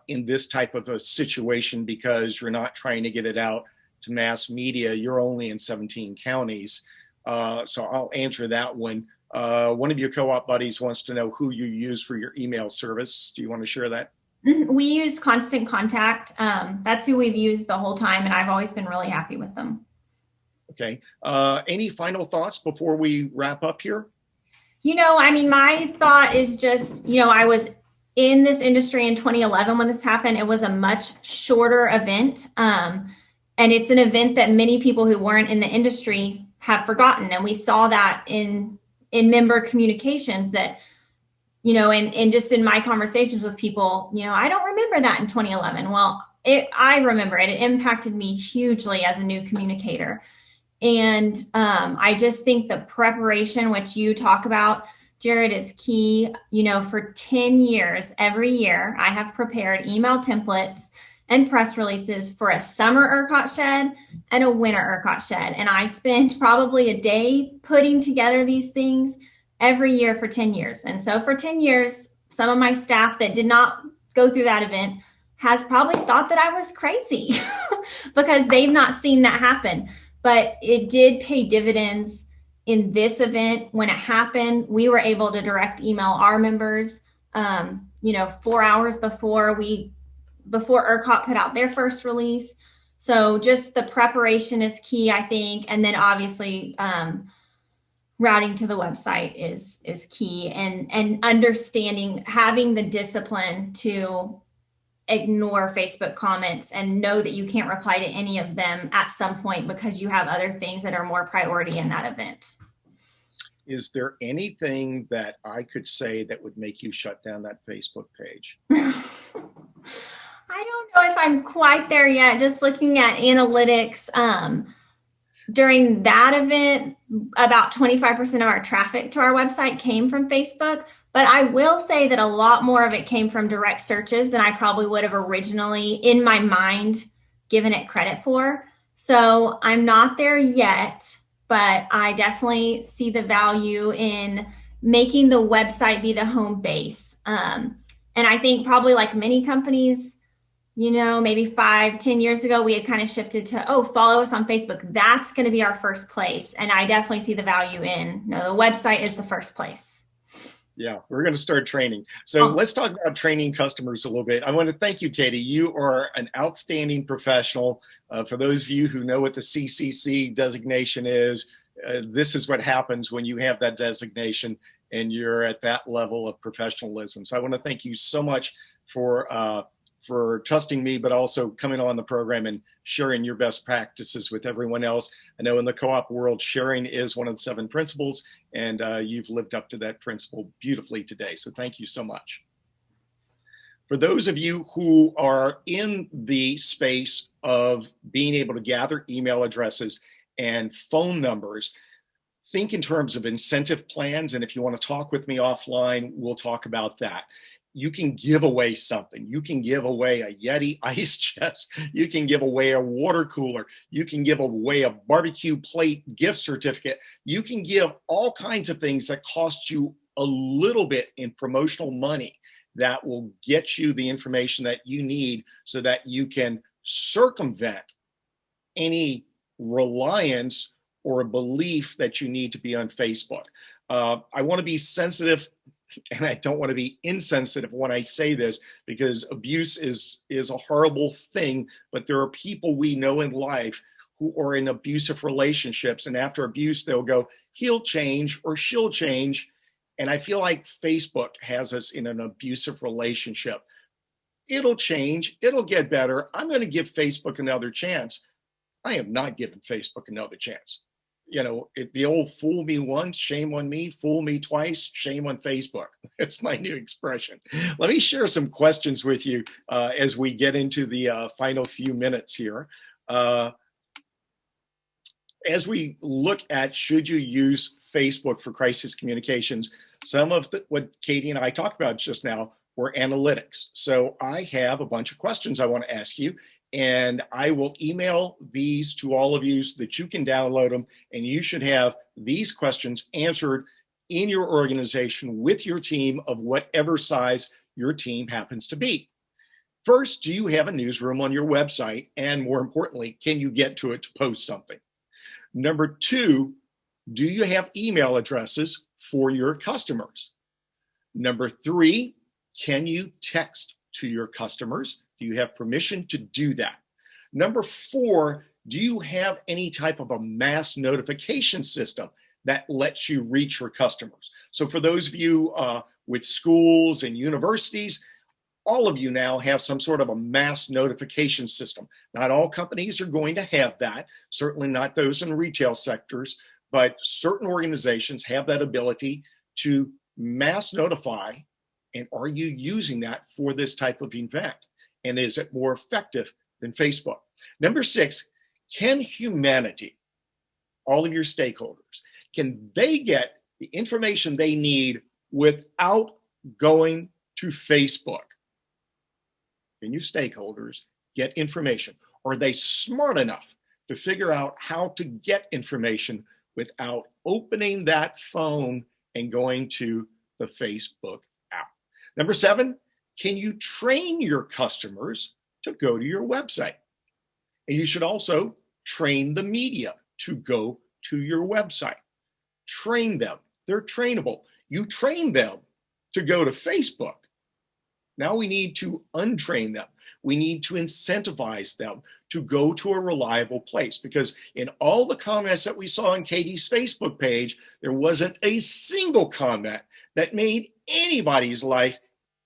in this type of a situation because you're not trying to get it out to mass media. You're only in 17 counties. So I'll answer that one. One of your co-op buddies wants to know who you use for your email service. Do you want to share that? We use Constant Contact. That's who we've used the whole time, and I've always been really happy with them. Okay. Any final thoughts before we wrap up here? My thought is just, I was in this industry in 2011 when this happened. It was a much shorter event. And it's an event that many people who weren't in the industry have forgotten. And we saw that in member communications that, and just in my conversations with people, I don't remember that in 2011. Well, I remember it. It impacted me hugely as a new communicator. And I just think the preparation, which you talk about, Jared, is key. For 10 years, every year, I have prepared email templates and press releases for a summer ERCOT shed and a winter ERCOT shed. And I spent probably a day putting together these things every year for 10 years. And so for 10 years, some of my staff that did not go through that event has probably thought that I was crazy because they've not seen that happen. But it did pay dividends in this event. When it happened, we were able to direct email our members, 4 hours before ERCOT put out their first release. So just the preparation is key, I think. And then obviously routing to the website is key, and understanding, having the discipline to ignore Facebook comments and know that you can't reply to any of them at some point because you have other things that are more priority in that event. Is there anything that I could say that would make you shut down that Facebook page? I don't know if I'm quite there yet. Just looking at analytics, during that event, about 25% of our traffic to our website came from Facebook. But I will say that a lot more of it came from direct searches than I probably would have originally in my mind given it credit for. So I'm not there yet, but I definitely see the value in making the website be the home base. And I think probably like many companies, maybe 5-10 years ago, we had kind of shifted to, follow us on Facebook. That's going to be our first place. And I definitely see the value in, the website is the first place. Yeah, we're going to start training. So let's talk about training customers a little bit. I want to thank you, Katie. You are an outstanding professional. For those of you who know what the CCC designation is, this is what happens when you have that designation and you're at that level of professionalism. So I want to thank you so much for trusting me, but also coming on the program and sharing your best practices with everyone else. I know in the co-op world, sharing is one of the 7 principles, and you've lived up to that principle beautifully today. So thank you so much. For those of you who are in the space of being able to gather email addresses and phone numbers, think in terms of incentive plans. And if you want to talk with me offline, we'll talk about that. You can give away something. You can give away a Yeti ice chest. You can give away a water cooler. You can give away a barbecue plate gift certificate. You can give all kinds of things that cost you a little bit in promotional money that will get you the information that you need so that you can circumvent any reliance or a belief that you need to be on Facebook. I want to be sensitive, and I don't want to be insensitive when I say this, because abuse is a horrible thing, but there are people we know in life who are in abusive relationships, and after abuse, they'll go, he'll change or she'll change. And I feel like Facebook has us in an abusive relationship. It'll change. It'll get better. I'm going to give Facebook another chance. I am not giving Facebook another chance. The old fool me once, shame on me, fool me twice, shame on Facebook. It's my new expression. Let me share some questions with you as we get into the final few minutes here. As we look at should you use Facebook for crisis communications, some of what Katie and I talked about just now were analytics. So I have a bunch of questions I want to ask you, And I will email these to all of you so that you can download them, and you should have these questions answered in your organization with your team of whatever size your team happens to be. First, do you have a newsroom on your website? And more importantly, can you get to it to post something? Number two, do you have email addresses for your customers? Number three, can you text to your customers? Do you have permission to do that? Number four, do you have any type of a mass notification system that lets you reach your customers? So for those of you with schools and universities, all of you now have some sort of a mass notification system. Not all companies are going to have that, certainly not those in retail sectors, but certain organizations have that ability to mass notify. And are you using that for this type of event? And is it more effective than Facebook? Number six, can humanity, all of your stakeholders, can they get the information they need without going to Facebook? Can your stakeholders get information? Are they smart enough to figure out how to get information without opening that phone and going to the Facebook app? Number seven, can you train your customers to go to your website? And you should also train the media to go to your website. Train them. They're trainable. You train them to go to Facebook. Now we need to untrain them. We need to incentivize them to go to a reliable place, because in all the comments that we saw on Katie's Facebook page, there wasn't a single comment that made anybody's life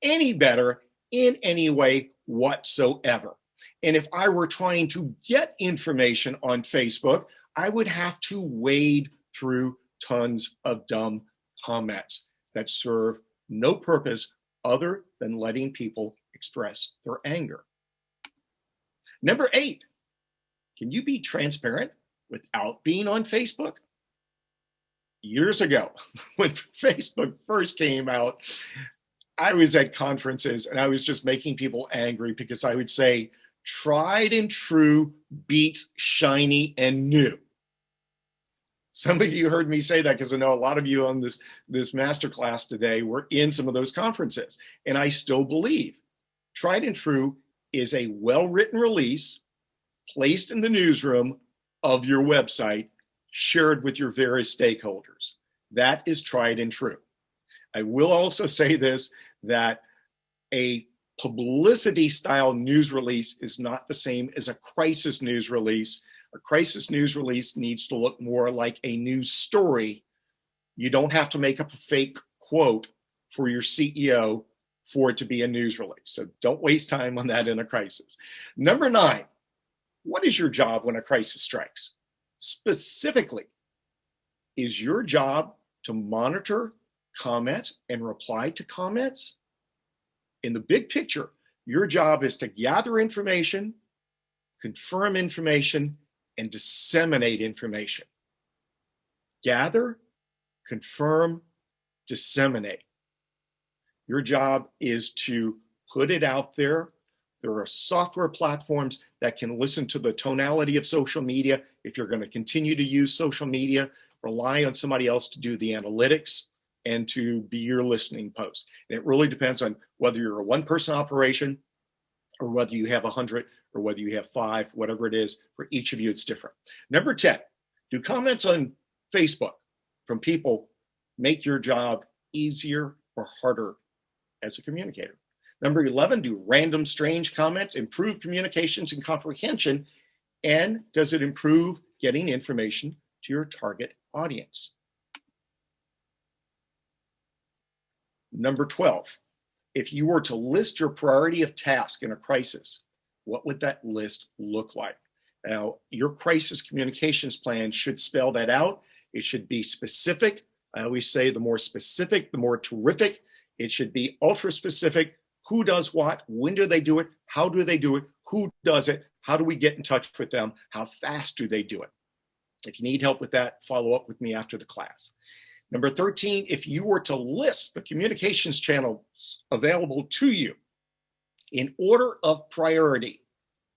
any better in any way whatsoever. And if I were trying to get information on Facebook, I would have to wade through tons of dumb comments that serve no purpose other than letting people express their anger. Number eight, can you be transparent without being on Facebook? Years ago, when Facebook first came out, I was at conferences and I was just making people angry because I would say, tried and true beats shiny and new. Some of you heard me say that because I know a lot of you on this masterclass today were in some of those conferences. And I still believe tried and true is a well-written release placed in the newsroom of your website, shared with your various stakeholders. That is tried and true. I will also say this, that a publicity style news release is not the same as a crisis news release. A crisis news release needs to look more like a news story. You don't have to make up a fake quote for your CEO for it to be a news release. So don't waste time on that in a crisis. Number nine, what is your job when a crisis strikes? Specifically, is your job to monitor comments and reply to comments? In the big picture, your job is to gather information, confirm information, and disseminate information. Gather, confirm, disseminate. Your job is to put it out there. There are software platforms that can listen to the tonality of social media. If you're going to continue to use social media, rely on somebody else to do the analytics and to be your listening post. And it really depends on whether you're a one-person operation or whether you have 100 or whether you have 5, whatever it is. For each of you, it's different. Number 10, do comments on Facebook from people make your job easier or harder as a communicator? Number 11, do random strange comments improve communications and comprehension? And does it improve getting information to your target audience? Number 12, if you were to list your priority of task in a crisis, what would that list look like? Now, your crisis communications plan should spell that out. It should be specific. I always say the more specific, the more terrific. It should be ultra specific. Who does what? When do they do it? How do they do it? Who does it? How do we get in touch with them? How fast do they do it? If you need help with that, follow up with me after the class. Number 13, if you were to list the communications channels available to you in order of priority,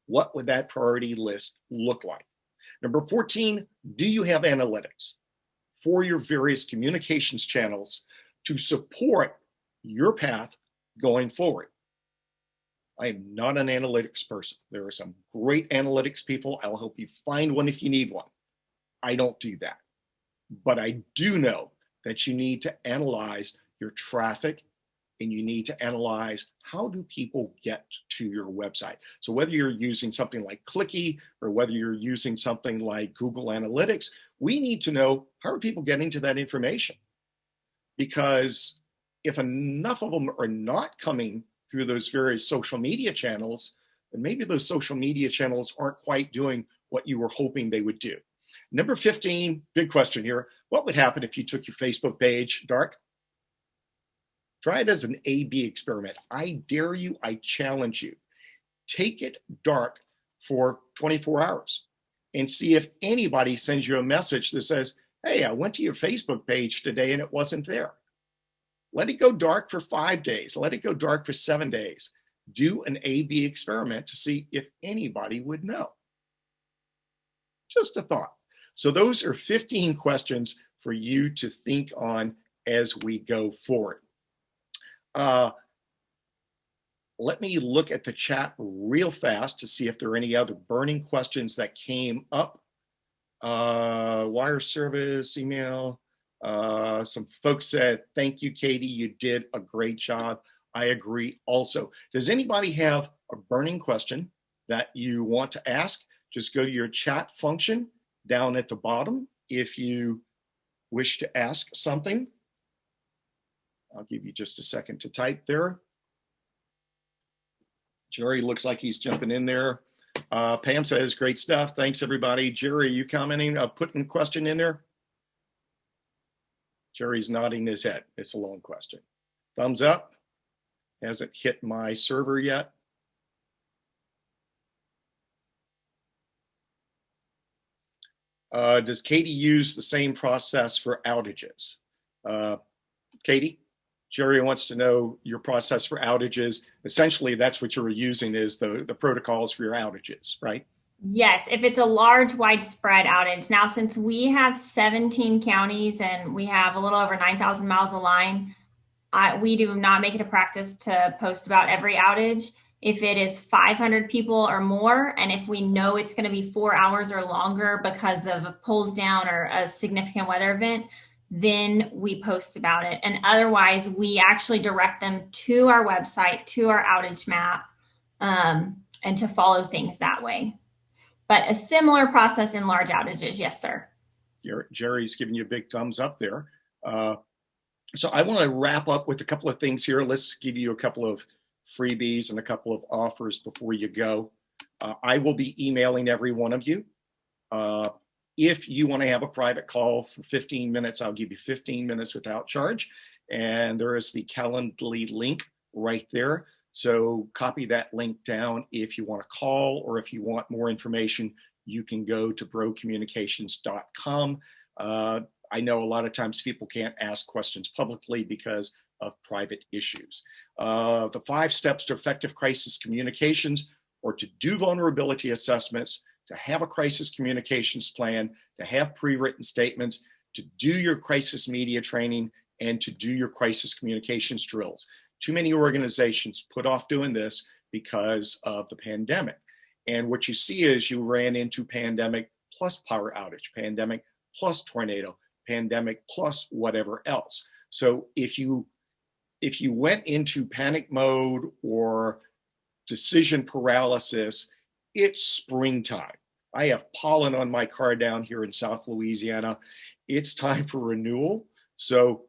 What would that priority list look like? Number 14, do you have analytics for your various communications channels to support your path going forward? I am not an analytics person. There are some great analytics people. I'll help you find one if you need one. I don't do that. But I do know that you need to analyze your traffic, and you need to analyze how do people get to your website. So whether you're using something like Clicky or whether you're using something like Google Analytics, we need to know how are people getting to that information. Because if enough of them are not coming through those various social media channels, then maybe those social media channels aren't quite doing what you were hoping they would do. Number 15, big question here. What would happen if you took your Facebook page dark? Try it as an A/B experiment. I dare you, I challenge you. Take it dark for 24 hours and see if anybody sends you a message that says, hey, I went to your Facebook page today and it wasn't there. Let it go dark for 5 days. Let it go dark for 7 days. Do an A/B experiment to see if anybody would know. Just a thought. So those are 15 questions for you to think on as we go forward. Let me look at the chat real fast to see if there are any other burning questions that came up. Wire service, email. Some folks said, thank you, Katie. You did a great job. I agree also. Does anybody have a burning question that you want to ask? Just go to your chat function down at the bottom if you wish to ask something. I'll give you just a second to type there. Jerry looks like he's jumping in there. Pam says, great stuff. Thanks, everybody. Jerry, you commenting, putting a question in there? Jerry's nodding his head. It's a long question. Thumbs up. Hasn't hit my server yet. Does Katie use the same process for outages? Katie? Jerry wants to know your process for outages. Essentially, that's what you're using is the protocols for your outages, right? Yes, if it's a large, widespread outage. Now, since we have 17 counties and we have a little over 9,000 miles of line, we do not make it a practice to post about every outage. If it is 500 people or more, and if we know it's going to be 4 hours or longer because of a poles down or a significant weather event, then we post about it. And otherwise, we actually direct them to our website, to our outage map, and to follow things that way. But a similar process in large outages, yes, sir. Jerry's giving you a big thumbs up there. So I want to wrap up with a couple of things here. Let's give you a couple of freebies and a couple of offers before you go. I will be emailing every one of you. If you want to have a private call for 15 minutes, I'll give you 15 minutes without charge. And there is the Calendly link right there. So copy that link down if you want to call, or if you want more information, you can go to brocommunications.com. I know a lot of times people can't ask questions publicly because of private issues. The 5 steps to effective crisis communications, or to do vulnerability assessments, to have a crisis communications plan, to have pre-written statements, to do your crisis media training, and to do your crisis communications drills. Too many organizations put off doing this because of the pandemic. And what you see is you ran into pandemic plus power outage, pandemic plus tornado, pandemic plus whatever else. So if you went into panic mode or decision paralysis, it's springtime. I have pollen on my car down here in South Louisiana. It's time for renewal. So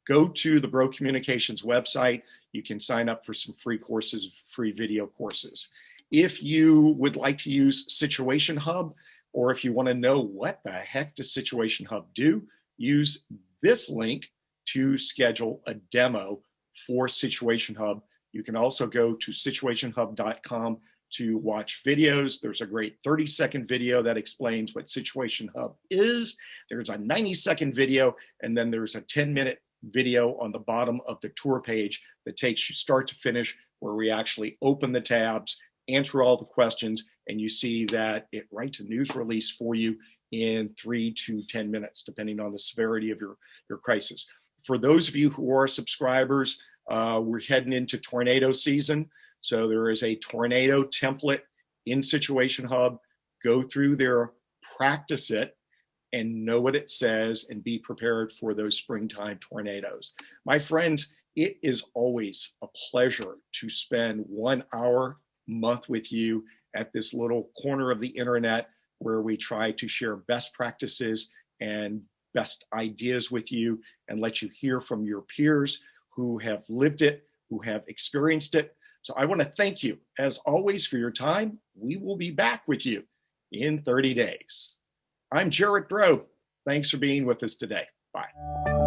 go to the Bro Communications website. You can sign up for some free courses, free video courses. If you would like to use Situation Hub, or if you want to know what the heck does Situation Hub do, use this link to schedule a demo for Situation Hub. You can also go to situationhub.com to watch videos. There's a great 30-second video that explains what Situation Hub is. There's a 90-second video, and then there's a 10-minute video on the bottom of the tour page that takes you start to finish, where we actually open the tabs answer all the questions, and you see that it writes a news release for you in 3 to 10 minutes, depending on the severity of your crisis. For those of you who are subscribers, we're heading into tornado season. So there is a tornado template in Situation Hub. Go through there, practice it, and know what it says, and be prepared for those springtime tornadoes. My friends, it is always a pleasure to spend 1 hour a month with you at this little corner of the internet where we try to share best practices and best ideas with you and let you hear from your peers who have lived it, who have experienced it. So I want to thank you, as always, for your time. We will be back with you in 30 days. I'm Jarrett Bro. Thanks for being with us today. Bye.